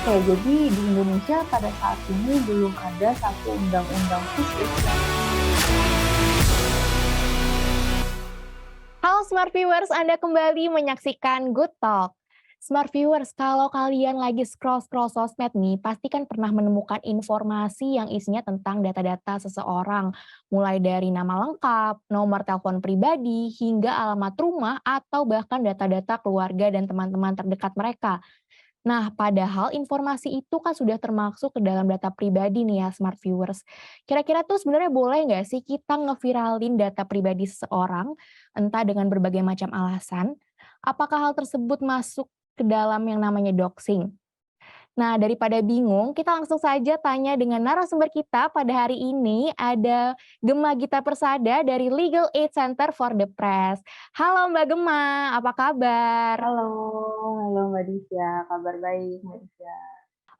Oke, jadi di Indonesia pada saat ini belum ada satu undang-undang khusus yang Halo Smart Viewers, Anda kembali menyaksikan Good Talk. Smart Viewers, kalau kalian lagi scroll-scroll sosmed nih, pasti kan pernah menemukan informasi yang isinya tentang data-data seseorang, mulai dari nama lengkap, nomor telepon pribadi, hingga alamat rumah, atau bahkan data-data keluarga dan teman-teman terdekat mereka. Nah, padahal informasi itu kan sudah termasuk ke dalam data pribadi nih ya, Smart Viewers. Kira-kira tuh sebenarnya boleh nggak sih kita ngeviralin data pribadi seseorang, entah dengan berbagai macam alasan? Apakah hal tersebut masuk ke dalam yang namanya doxing? Nah, daripada bingung, kita langsung saja tanya dengan narasumber kita pada hari ini, ada Gema Gita Persada dari Legal Aid Center for the Press. Halo Mbak Gema, apa kabar? halo, halo Mbak Disya, kabar baik Mbak Disya.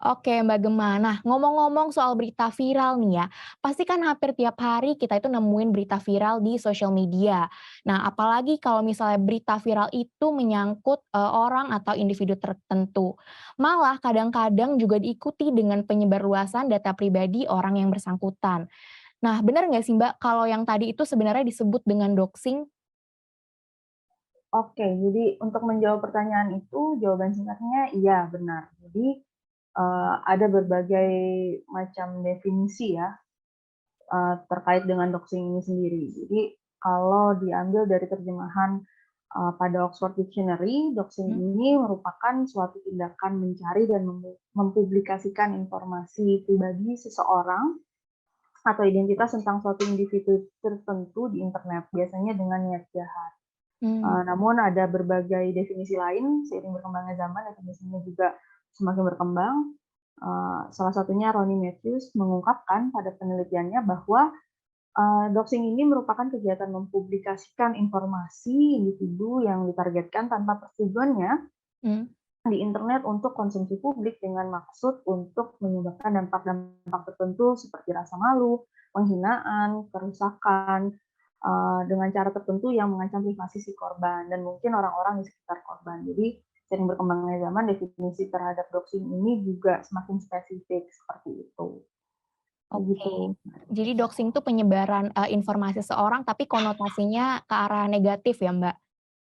Oke Mbak Gema, nah ngomong-ngomong soal berita viral nih ya, pasti kan hampir tiap hari kita itu nemuin berita viral di sosial media. Nah apalagi kalau misalnya berita viral itu menyangkut orang atau individu tertentu. Malah kadang-kadang juga diikuti dengan penyebarluasan data pribadi orang yang bersangkutan. Nah benar nggak sih Mbak kalau yang tadi itu sebenarnya disebut dengan doxing? Oke, jadi untuk menjawab pertanyaan itu, jawaban singkatnya iya, benar. Jadi, ada berbagai macam definisi ya, terkait dengan doxing ini sendiri. Jadi, kalau diambil dari terjemahan, pada Oxford Dictionary, doxing Hmm? ini merupakan suatu tindakan mencari dan mempublikasikan informasi pribadi seseorang atau identitas tentang suatu individu tertentu di internet, biasanya dengan niat jahat. Hmm. Namun ada berbagai definisi lain, seiring berkembangnya zaman, definisinya juga semakin berkembang. Salah satunya Ronnie Matthews mengungkapkan pada penelitiannya bahwa doxing ini merupakan kegiatan mempublikasikan informasi individu yang ditargetkan tanpa persetujuannya Hmm. di internet untuk konsumsi publik dengan maksud untuk menyebabkan dampak-dampak tertentu seperti rasa malu, penghinaan, kerusakan, dengan cara tertentu yang mengancam privasi si korban dan mungkin orang-orang di sekitar korban. Jadi sering berkembangnya zaman, definisi terhadap doxing ini juga semakin spesifik seperti itu. Oke. Begitu. Jadi doxing itu penyebaran, informasi seseorang tapi konotasinya ke arah negatif ya, Mbak?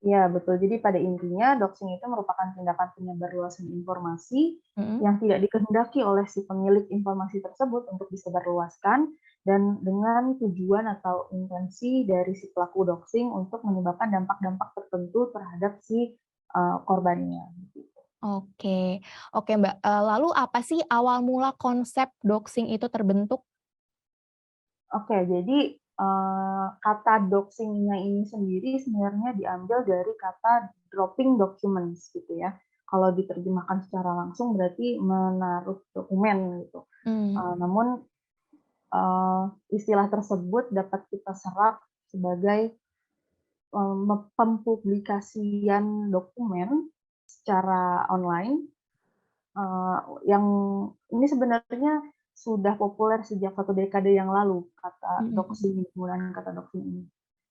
Iya, betul. Jadi pada intinya doxing itu merupakan tindakan penyebarluasan informasi Mhm. yang tidak dikehendaki oleh si pemilik informasi tersebut untuk disebarluaskan dan dengan tujuan atau intensi dari si pelaku doxing untuk menyebabkan dampak-dampak tertentu terhadap si korbannya. Oke. Oke, Mbak, lalu apa sih awal mula konsep doxing itu terbentuk? Oke, jadi kata doxing-nya ini sendiri sebenarnya diambil dari kata dropping documents gitu ya. Kalau diterjemahkan secara langsung berarti menaruh dokumen gitu. Mmm. Namun, eee, istilah tersebut dapat kita serap sebagai, pempublikasian dokumen secara online, eee, yang ini sebenarnya sudah populer sejak 1 dekade yang lalu, kata Mhm mhm. doxing, penggunaan kata doxing ini.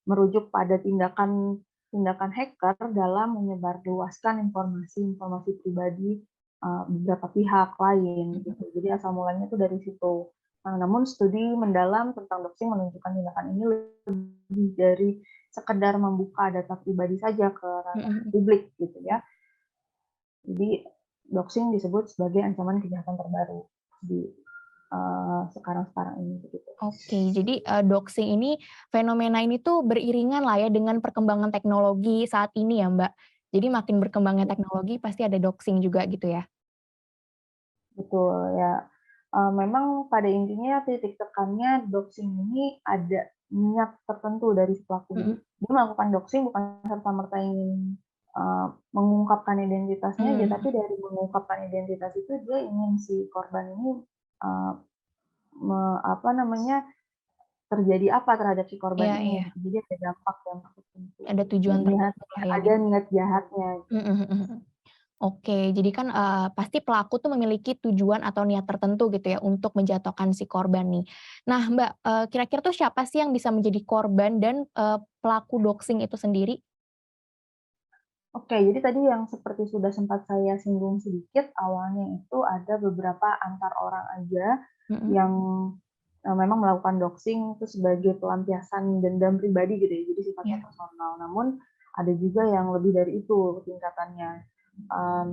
Merujuk pada tindakan tindakan hacker dalam menyebarluaskan informasi-informasi pribadi, beberapa pihak lain Mhm. gitu. Jadi asal mulanya itu dari situ. Namun studi mendalam tentang doxing menunjukkan tindakan ini lebih dari sekedar membuka data pribadi saja ke Mhm ranah mhm. publik gitu ya. Jadi doxing disebut sebagai ancaman kejahatan terbaru di, sekarang-sekarang ini begitu. Oke, jadi, doxing ini fenomena ini tuh beriringan lah ya dengan perkembangan teknologi saat ini ya, Mbak? Jadi makin berkembangnya teknologi pasti ada doxing juga gitu ya? Betul, ya, memang pada intinya titik tekannya doxing ini ada niat tertentu dari si pelaku. Jadi Mhm. dia melakukan doxing bukan serta-merta ingin, mengungkapkan identitasnya aja, Mmm. tapi dari mengungkapkan identitas itu dia ingin si korban ini, eee, apa namanya, terjadi apa terhadap si korban Iya ini iya, gitu. Jadi ada dampak-dampak tertentu, ada tujuan niat tertentu lah ya ada gitu. niat jahatnya. Mhm mhm mhm. Oke, jadi kan, pasti pelaku tuh memiliki tujuan atau niat tertentu gitu ya untuk menjatuhkan si korban nih. Nah Mbak, kira-kira tuh siapa sih yang bisa menjadi korban dan, pelaku doxing itu sendiri? Oke, jadi tadi yang seperti sudah sempat saya singgung sedikit, awalnya itu ada beberapa antar orang aja Mhm, yang, memang melakukan doxing itu sebagai pelampiasan dendam pribadi gitu ya, jadi sifatnya iya, personal. Namun ada juga yang lebih dari itu tingkatannya. Mmm,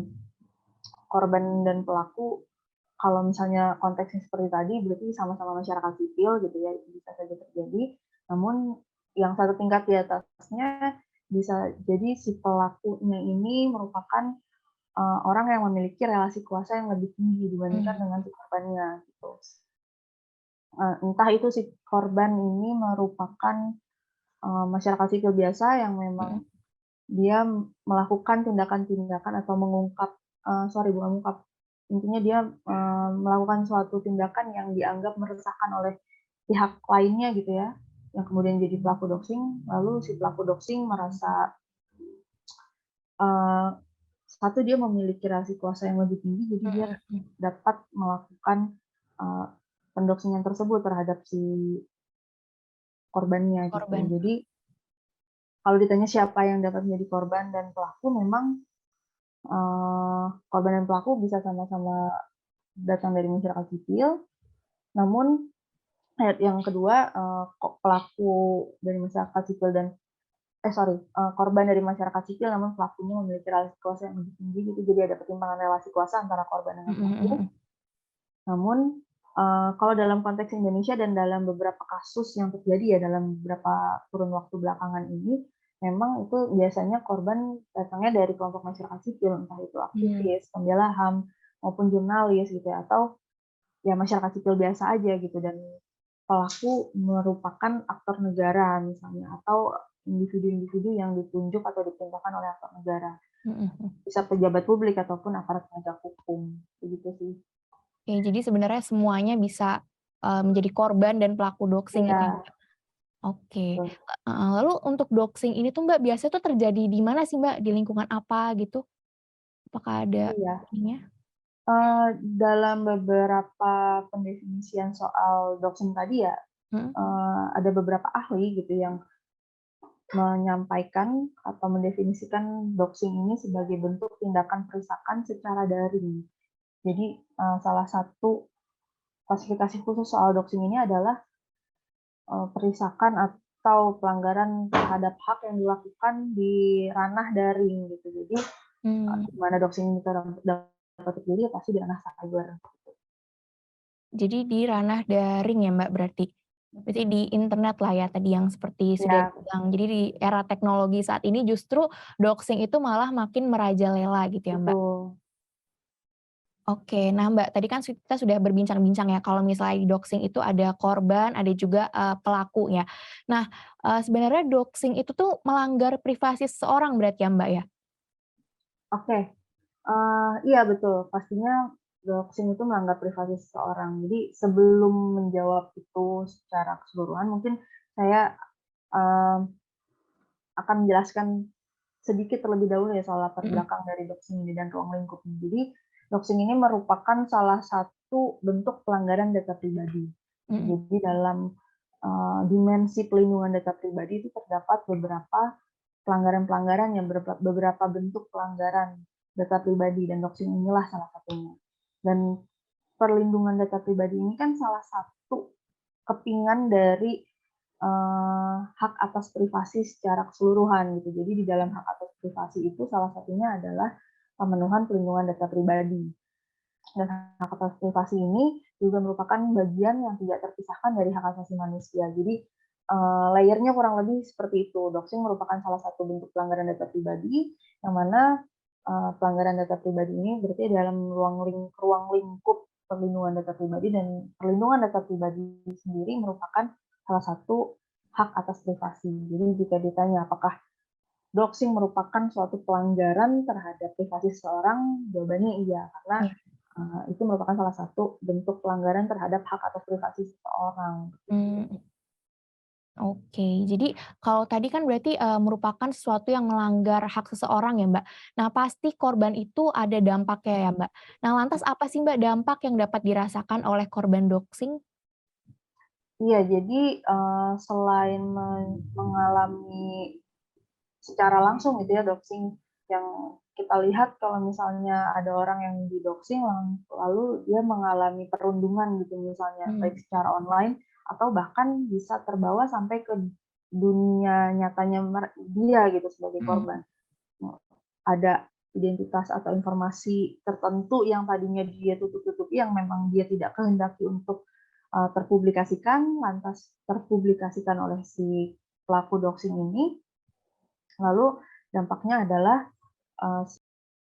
Korban dan pelaku kalau misalnya konteksnya seperti tadi berarti sama-sama masyarakat sipil gitu ya, itu bisa saja terjadi. Namun yang satu tingkat di atasnya bisa jadi si pelakunya ini merupakan, orang yang memiliki relasi kuasa yang lebih tinggi dibandingkan mmm, dengan si korbannya gitu. Entah itu si korban ini merupakan, masyarakat sipil biasa yang memang mhm, dia melakukan tindakan-tindakan atau mengungkap, sorry bukan mengungkap, intinya dia, melakukan suatu tindakan yang dianggap meresahkan oleh pihak lainnya gitu ya, yang kemudian jadi pelaku doxing, lalu si pelaku doxing merasa, eee, satu dia memiliki relasi kuasa yang lebih tinggi, jadi dia mhm mhm, dapat melakukan, eee, pendoxing-an tersebut terhadap si korbannya gitu. korban, Jadi kalau ditanya siapa yang dapat menjadi korban dan pelaku memang, korban dan pelaku bisa sama-sama datang dari masyarakat sipil, namun yang kedua, kok pelaku dari masyarakat sipil dan sorry, korban dari masyarakat sipil namun pelakunya memiliki relasi kuasa yang lebih tinggi gitu, jadi ada ketimpangan relasi kuasa antara korban dengan mhm mhm pelaku. mhm, Namun, kalau dalam konteks Indonesia dan dalam beberapa kasus yang terjadi ya dalam beberapa kurun waktu belakangan ini, memang itu biasanya korban datangnya dari kelompok masyarakat sipil, entah itu mmm, aktivis, pembela HAM, maupun jurnalis gitu ya, atau ya masyarakat sipil biasa aja gitu, dan pelaku merupakan aktor negara misalnya, atau individu-individu yang ditunjuk atau diperintahkan oleh aktor negara, mhm mhm. bisa pejabat publik ataupun aparat penegak hukum, begitu sih. Oke, jadi sebenarnya semuanya bisa, menjadi korban dan pelaku doxing gitu ya, Iya, Mbak? Oke, betul. heeh, lalu untuk doxing ini tuh, Mbak, biasanya tuh terjadi di mana sih, Mbak? Di lingkungan apa gitu? Apakah ada Iya, ininya? dalam beberapa pendefinisian soal doxing tadi ya, Mhm, ada beberapa ahli gitu yang menyampaikan atau mendefinisikan doxing ini sebagai bentuk tindakan perusakan secara daring. Jadi, salah satu klasifikasi khusus soal doxing ini adalah, perusakan atau pelanggaran terhadap hak yang dilakukan di ranah daring gitu. Jadi, mmm, di mana doxing ini dapat terjadi ya pasti di ranah cyber. jadi di ranah daring ya, Mbak, berarti? Berarti di internet lah ya tadi yang seperti sudah Ya, dibilang. Jadi di era teknologi saat ini justru doxing itu malah makin merajalela gitu ya, Mbak? betul. Oke, nah Mbak, tadi kan kita sudah berbincang-bincang ya kalau misalnya di doxing itu ada korban, ada juga, pelaku ya. Nah, sebenarnya doxing itu tuh melanggar privasi seseorang berarti ya, Mbak, ya? Oke, iya betul, pastinya doxing itu melanggar privasi seseorang. Jadi sebelum menjawab itu secara keseluruhan, mungkin saya, mmm, akan menjelaskan sedikit terlebih dahulu ya soal latar Mhm belakang dari doxing ini dan ruang lingkupnya. Jadi, doxing ini merupakan salah satu bentuk pelanggaran data pribadi. mhm Jadi dalam, dimensi pelindungan data pribadi itu terdapat beberapa pelanggaran-pelanggaran yang beberapa bentuk pelanggaran data pribadi dan doxing inilah salah satunya. Dan perlindungan data pribadi ini kan salah satu kepingan dari, hak atas privasi secara keseluruhan gitu. Jadi di dalam hak atas privasi itu salah satunya adalah pemenuhan perlindungan data pribadi. Dan hak atas privasi ini juga merupakan bagian yang tidak terpisahkan dari hak asasi manusia. Jadi, layer-nya kurang lebih seperti itu. Doxing merupakan salah satu bentuk pelanggaran data pribadi, yang mana, pelanggaran data pribadi ini berarti dalam ruang lingkup perlindungan data pribadi, dan perlindungan data pribadi sendiri merupakan salah satu hak atas privasi. Jadi jika ditanya apakah doxing merupakan suatu pelanggaran terhadap privasi seseorang, jawabannya iya, karena, iya, itu merupakan salah satu bentuk pelanggaran terhadap hak atas privasi seseorang, gitu. mmm, oke. Jadi kalau tadi kan berarti, merupakan sesuatu yang melanggar hak seseorang ya, Mbak. Nah pasti korban itu ada dampaknya ya, Mbak. Nah lantas apa sih, Mbak, dampak yang dapat dirasakan oleh korban doxing? Iya, jadi, selain mengalami secara langsung gitu ya doxing yang kita lihat kalau misalnya ada orang yang di-doxing lalu dia mengalami perundungan gitu misalnya, baik secara online atau bahkan bisa terbawa sampai ke dunia nyatanya dia gitu sebagai korban. Ada identitas atau informasi tertentu yang tadinya dia tutup-tutupi yang memang dia tidak kehendaki untuk terpublikasikan, lantas terpublikasikan oleh si pelaku doxing ini, lalu dampaknya adalah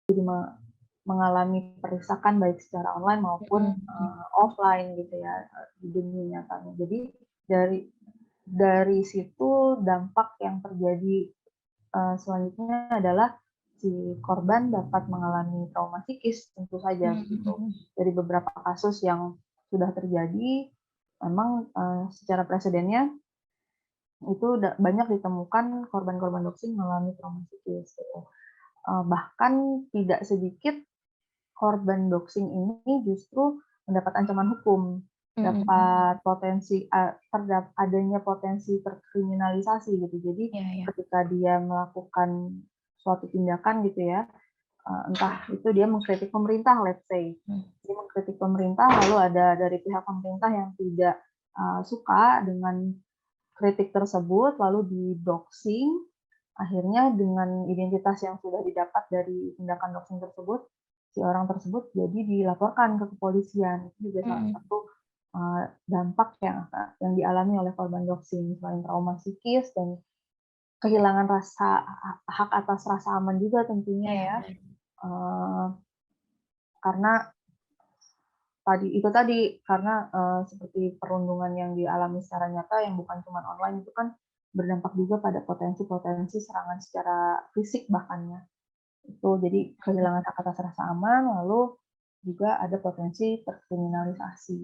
jadi mengalami perisakan baik secara online maupun offline gitu ya di dunia nyatanya. Jadi dari situ dampak yang terjadi selanjutnya adalah si korban dapat mengalami trauma psikis tentu saja gitu. Dari beberapa kasus yang sudah terjadi, memang secara presidennya itu banyak ditemukan korban-korban doxing mengalami trauma psikis gitu. Bahkan tidak sedikit korban doxing ini justru mendapat ancaman hukum, dapat adanya potensi terkriminalisasi gitu. Jadi ketika dia melakukan suatu tindakan gitu ya, entah itu dia mengkritik pemerintah, let's say, dia mengkritik pemerintah, lalu ada dari pihak pemerintah yang tidak suka dengan kritik tersebut, lalu di-doxing, akhirnya dengan identitas yang sudah didapat dari tindakan doxing tersebut, si orang tersebut jadi dilaporkan ke kepolisian. Itu juga salah satu dampak yang dialami oleh korban doxing, selain trauma psikis dan kehilangan hak atas rasa aman juga tentunya ya. Karena karena seperti perundungan yang dialami secara nyata yang bukan cuma online itu kan berdampak juga pada potensi-potensi serangan secara fisik bahkannya. Itu jadi kehilangan hak atas rasa aman, lalu juga ada potensi terkriminalisasi.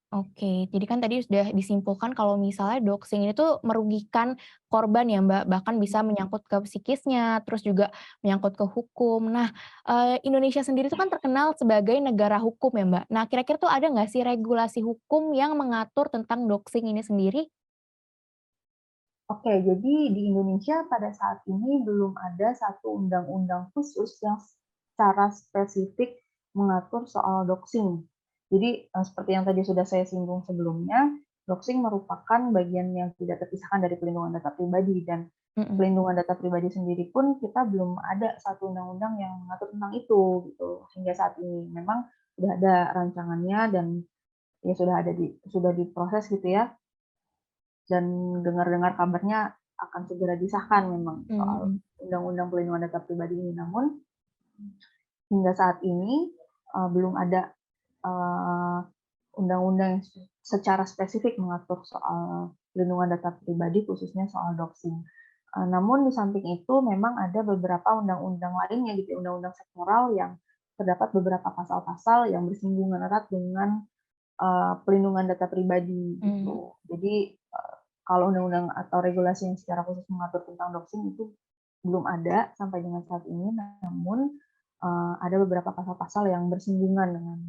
Oke, jadi kan tadi sudah disimpulkan kalau misalnya doxing ini tuh merugikan korban ya Mbak, bahkan bisa menyangkut ke psikisnya, terus juga menyangkut ke hukum. Nah, Indonesia sendiri tuh kan terkenal sebagai negara hukum ya Mbak. Nah, kira-kira tuh ada nggak sih regulasi hukum yang mengatur tentang doxing ini sendiri? Oke, jadi di Indonesia pada saat ini belum ada satu undang-undang khusus yang secara spesifik mengatur soal doxing. Jadi seperti yang tadi sudah saya singgung sebelumnya, doxing merupakan bagian yang tidak terpisahkan dari pelindungan data pribadi dan pelindungan data pribadi sendiri pun kita belum ada satu undang-undang yang mengatur tentang itu gitu hingga saat ini. Memang sudah ada rancangannya dan ya sudah diproses gitu ya. Dan dengar-dengar kabarnya akan segera disahkan memang soal undang-undang pelindungan data pribadi ini. Namun hingga saat ini belum ada undang-undang yang secara spesifik mengatur soal pelindungan data pribadi khususnya soal doxing. Namun di samping itu memang ada beberapa undang-undang lainnya gitu, undang-undang sektoral yang terdapat beberapa pasal-pasal yang bersinggungan erat dengan pelindungan data pribadi gitu. Jadi kalau undang-undang atau regulasi yang secara khusus mengatur tentang doxing itu belum ada sampai dengan saat ini, namun ada beberapa pasal-pasal yang bersinggungan dengan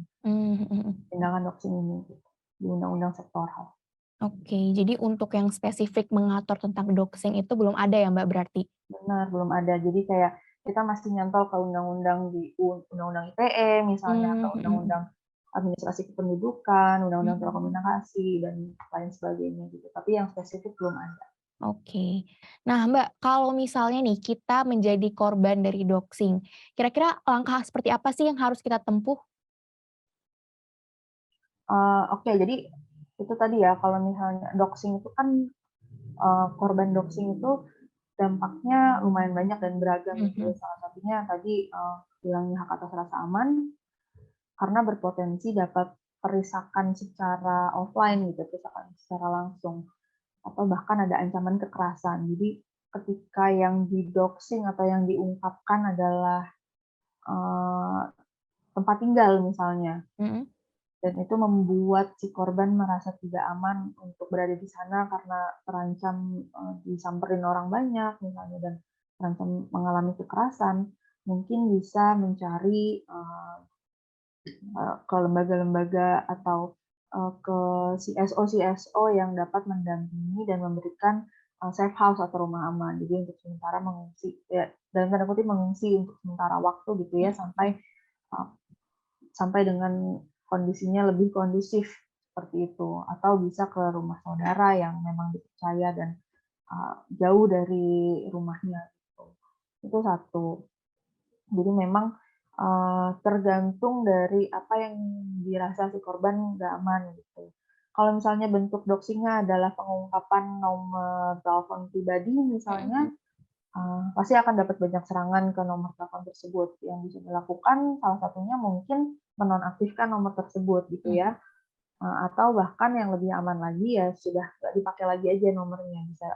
tindakan doxing ini gitu, di undang-undang sektoral. Oke, jadi untuk yang spesifik mengatur tentang doxing itu belum ada ya Mbak berarti? Benar, belum ada. Jadi kayak kita masih nyantol ke undang-undang di undang-undang ITE misalnya atau undang-undang administrasi kependudukan, undang-undang telekomunikasi dan lain sebagainya gitu. Tapi yang spesifik belum ada. Oke. Nah Mbak, kalau misalnya nih kita menjadi korban dari doxing, kira-kira langkah seperti apa sih yang harus kita tempuh? Oke, jadi itu tadi ya kalau misalnya doxing itu kan korban doxing itu dampaknya lumayan banyak dan beragam gitu. Salah satunya tadi hilangnya hak atas rasa aman karena berpotensi dapat perisakan secara offline gitu, perisakan secara langsung atau bahkan ada ancaman kekerasan. Jadi ketika yang di-doxing atau yang diungkapkan adalah tempat tinggal misalnya, dan itu membuat si korban merasa tidak aman untuk berada di sana karena terancam disamperin orang banyak misalnya dan terancam mengalami kekerasan, mungkin bisa mencari ke lembaga-lembaga atau ke CSO yang dapat mendampingi dan memberikan safe house atau rumah aman. Jadi untuk sementara mengungsi, ya dalam tanda kutip mengungsi untuk sementara waktu gitu ya, sampai uh, sampai dengan kondisinya lebih kondusif seperti itu, atau bisa ke rumah saudara yang memang dipercaya dan jauh dari rumahnya gitu. Itu satu. Jadi memang tergantung dari apa yang dirasa si korban nggak aman gitu. Kalau misalnya bentuk doxing-nya adalah pengungkapan nomor telepon pribadi misalnya, pasti akan dapat banyak serangan ke nomor telepon tersebut. Yang bisa dilakukan salah satunya mungkin menonaktifkan nomor tersebut gitu ya, atau bahkan yang lebih aman lagi ya sudah nggak dipakai lagi aja nomornya, bisa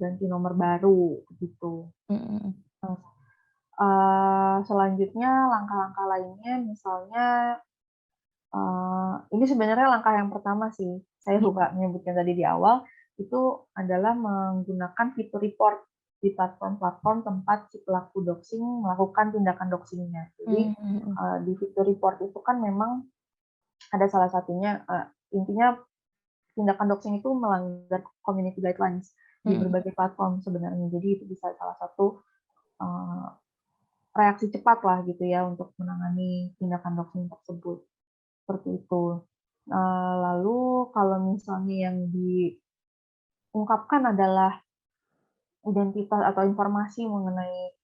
ganti nomor baru gitu. Nah, selanjutnya langkah-langkah lainnya misalnya, ini sebenarnya langkah yang pertama sih, saya lupa menyebutkan tadi di awal, itu adalah menggunakan fitur report di platform-platform tempat si pelaku doxing melakukan tindakan doxing-nya. Jadi, di fitur report itu kan memang ada salah satunya, intinya tindakan doxing itu melanggar community guidelines di berbagai platform sebenarnya. Jadi itu bisa salah satu, eee, reaksi cepat lah gitu ya untuk menangani tindakan doxing tersebut, seperti itu. Lalu kalau misalnya yang diungkapkan adalah identitas atau informasi mengenai,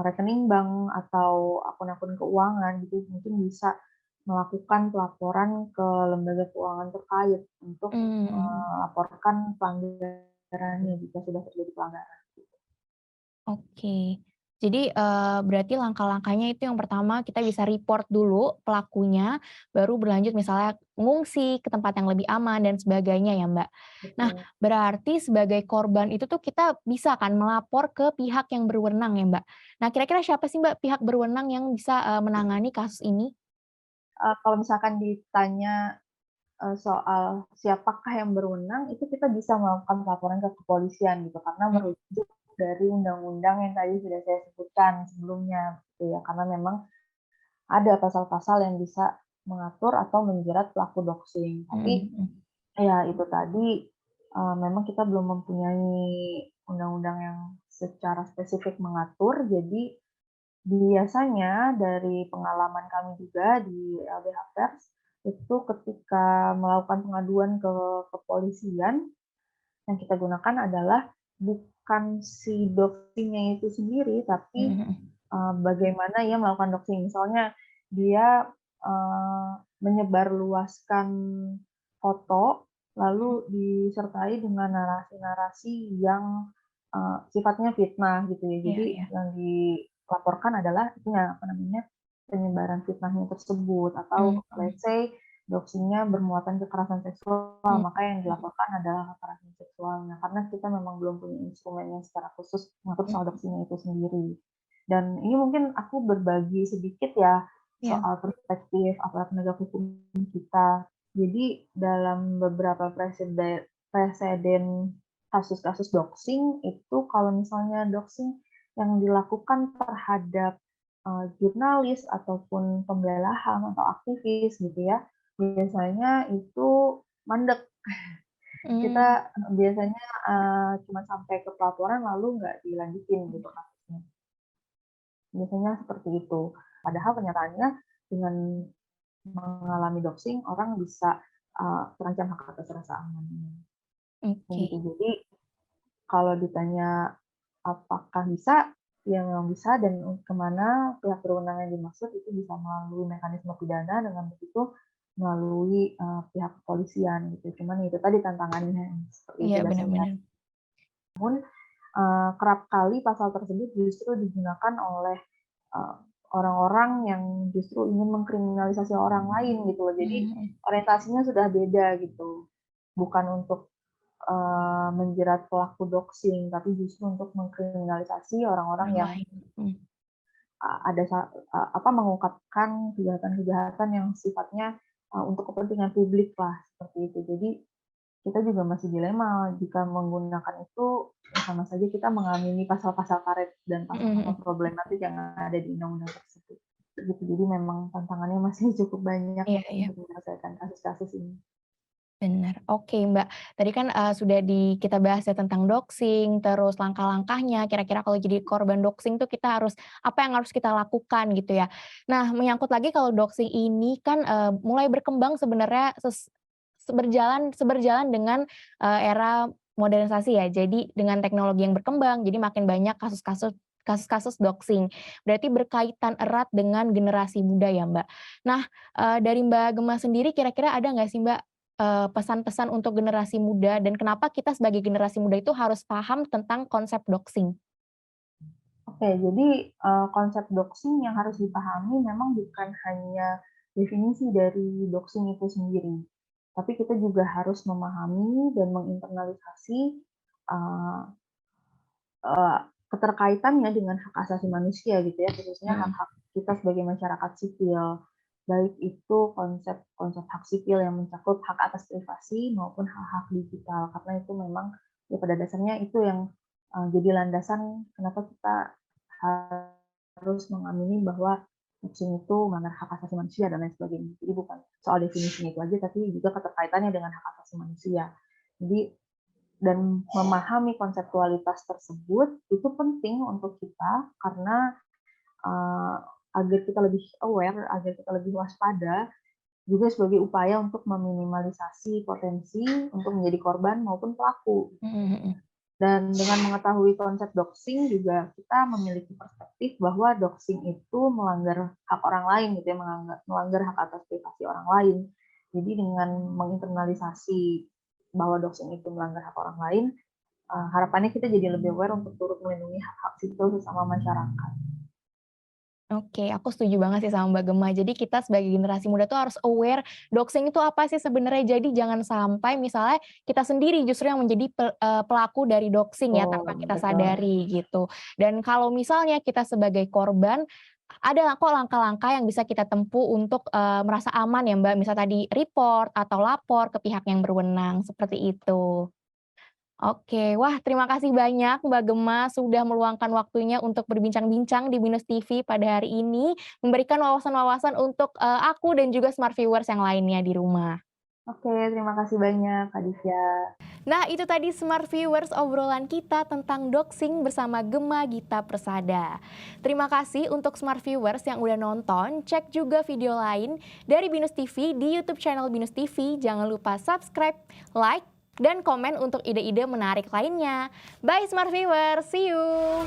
rekening bank atau akun-akun keuangan gitu, mungkin bisa melakukan pelaporan ke lembaga keuangan terkait untuk melaporkan pelanggarannya jika sudah terjadi pelanggaran. Oke. Jadi, berarti langkah-langkahnya itu yang pertama kita bisa report dulu pelakunya, baru berlanjut misalnya mengungsi ke tempat yang lebih aman dan sebagainya ya, Mbak. Nah, Betul. berarti sebagai korban itu tuh kita bisa kan melapor ke pihak yang berwenang ya, Mbak. Nah, kira-kira siapa sih, Mbak, pihak berwenang yang bisa, menangani kasus ini? Kalau misalkan ditanya, soal siapakah yang berwenang, itu kita bisa melakukan pelaporan ke kepolisian gitu, karena Mmm, merujuk dari undang-undang yang tadi sudah saya sebutkan sebelumnya, gitu ya. Karena memang ada pasal-pasal yang bisa mengatur atau menjerat pelaku doxing. mhm Tapi mhm. ya itu tadi, memang kita belum mempunyai undang-undang yang secara spesifik mengatur, jadi biasanya dari pengalaman kami juga di LBH Pers, itu ketika melakukan pengaduan ke kepolisian, yang kita gunakan adalah bukan si doxing-nya itu sendiri, Mhm tapi, mhm. bagaimana ia melakukan doxing. Misalnya dia, menyebarluaskan foto, lalu disertai dengan narasi-narasi yang, sifatnya fitnah gitu ya. Iya Jadi iya. yang dilaporkan adalah itunya, apa namanya, penyebaran fitnahnya tersebut, atau Mhm. let's say doxing-nya bermuatan kekerasan seksual, Mhm maka yang mhm. dilaporkan adalah kekerasan seksualnya, karena kita memang belum punya instrumen yang secara khusus mengatur soal Mhm. doxing itu sendiri. Dan ini mungkin aku berbagi sedikit ya, Iya. soal perspektif aparat penegak hukum kita. Jadi dalam beberapa preseden kasus-kasus doxing itu kalau misalnya doxing yang dilakukan terhadap, jurnalis ataupun pembela HAM atau aktivis gitu ya, biasanya itu mandek. Mmm. Kita biasanya, cuma sampai ke pelaporan lalu nggak dilanjutin gitu kasusnya. Biasanya seperti itu. Padahal kenyataannya dengan mengalami doxing orang bisa, terancam hak atas rasa amannya, kayak Oke. gitu. Jadi kalau ditanya apakah bisa, ya memang bisa dan kemana pihak berwenang yang dimaksud itu bisa melalui mekanisme pidana, dengan begitu melalui, pihak kepolisian gitu. Cuman itu tadi tantangannya, seperti itu Iya, bener biasanya. bener. Kerap kali pasal tersebut justru digunakan oleh, eee, orang-orang yang justru ingin mengkriminalisasi orang lain gitu loh. Jadi Mhm mhm. orientasinya sudah beda gitu. Bukan untuk, menjerat pelaku doxing, tapi justru untuk mengkriminalisasi orang-orang Orang yang, lain. Mhm. ada mengungkapkan kejahatan-kejahatan yang sifatnya, untuk kepentingan publik lah, seperti itu. Jadi kita juga masih dilema jika menggunakan itu, ya sama saja kita mengamini pasal-pasal karet dan Mhm pasal-pasal mhm. problematik yang ada di undang-undang tersebut. Gitu, jadi memang tantangannya masih cukup banyak Iya iya. untuk menyelesaikan kasus-kasus ini. Benar. Oke, Mbak. Tadi kan, sudah kita bahas ya tentang doxing, terus langkah-langkahnya, kira-kira kalau jadi korban doxing tuh kita harus apa yang harus kita lakukan gitu ya. Nah, menyangkut lagi kalau doxing ini kan, mulai berkembang sebenarnya seberjalan dengan, era modernisasi ya. Jadi dengan teknologi yang berkembang, jadi makin banyak kasus-kasus doxing. Berarti berkaitan erat dengan generasi muda ya, Mbak. Nah, dari Mbak Gemma sendiri kira-kira ada nggak sih, Mbak, pesan-pesan untuk generasi muda dan kenapa kita sebagai generasi muda itu harus paham tentang konsep doxing? Oke, jadi, konsep doxing yang harus dipahami memang bukan hanya definisi dari doxing itu sendiri, tapi kita juga harus memahami dan menginternalisasi, eee eee, keterkaitannya dengan hak asasi manusia gitu ya, khususnya Mhm. hak-hak kita sebagai masyarakat sipil. Baik itu konsep hak sipil yang mencakup hak atas privasi maupun hak-hak digital, karena itu memang ya pada dasarnya itu yang, jadi landasan kenapa kita harus mengamini bahwa doxing itu melanggar hak asasi manusia dan lain sebagainya. Jadi bukan soal definisinya itu aja, tapi juga keterkaitannya dengan hak asasi manusia. Jadi dan memahami konseptualitas tersebut itu penting untuk kita karena, eee, agar kita lebih aware, agar kita lebih waspada, juga sebagai upaya untuk meminimalisasi potensi untuk menjadi korban maupun pelaku. Mhm mhm. Dan dengan mengetahui konsep doxing juga kita memiliki perspektif bahwa doxing itu melanggar hak orang lain gitu ya, melanggar hak atas privasi orang lain. Jadi dengan menginternalisasi bahwa doxing itu melanggar hak orang lain, harapannya kita jadi lebih aware untuk turut melindungi hak-hak sipil sesama masyarakat. Oke, aku setuju banget sih sama Mbak Gemma. Jadi kita sebagai generasi muda tuh harus aware doxing itu apa sih sebenarnya. Jadi jangan sampai misalnya kita sendiri justru yang menjadi pelaku dari doxing ya tanpa Betul kita betul. sadari gitu. Dan kalau misalnya kita sebagai korban, ada kok langkah-langkah yang bisa kita tempuh untuk, merasa aman ya Mbak. Misal tadi report atau lapor ke pihak yang berwenang, seperti itu. Oke, wah terima kasih banyak Mbak Gemma sudah meluangkan waktunya untuk berbincang-bincang di Binus TV pada hari ini, memberikan wawasan-wawasan untuk, aku dan juga smart viewers yang lainnya di rumah. Oke, terima kasih banyak Kak Disya. Nah itu tadi smart viewers obrolan kita tentang doxing bersama Gemma Gita Persada. Terima kasih untuk smart viewers yang udah nonton, cek juga video lain dari Binus TV di YouTube channel Binus TV. Jangan lupa subscribe, like, dan komen untuk ide-ide menarik lainnya. Bye smart viewers, see you!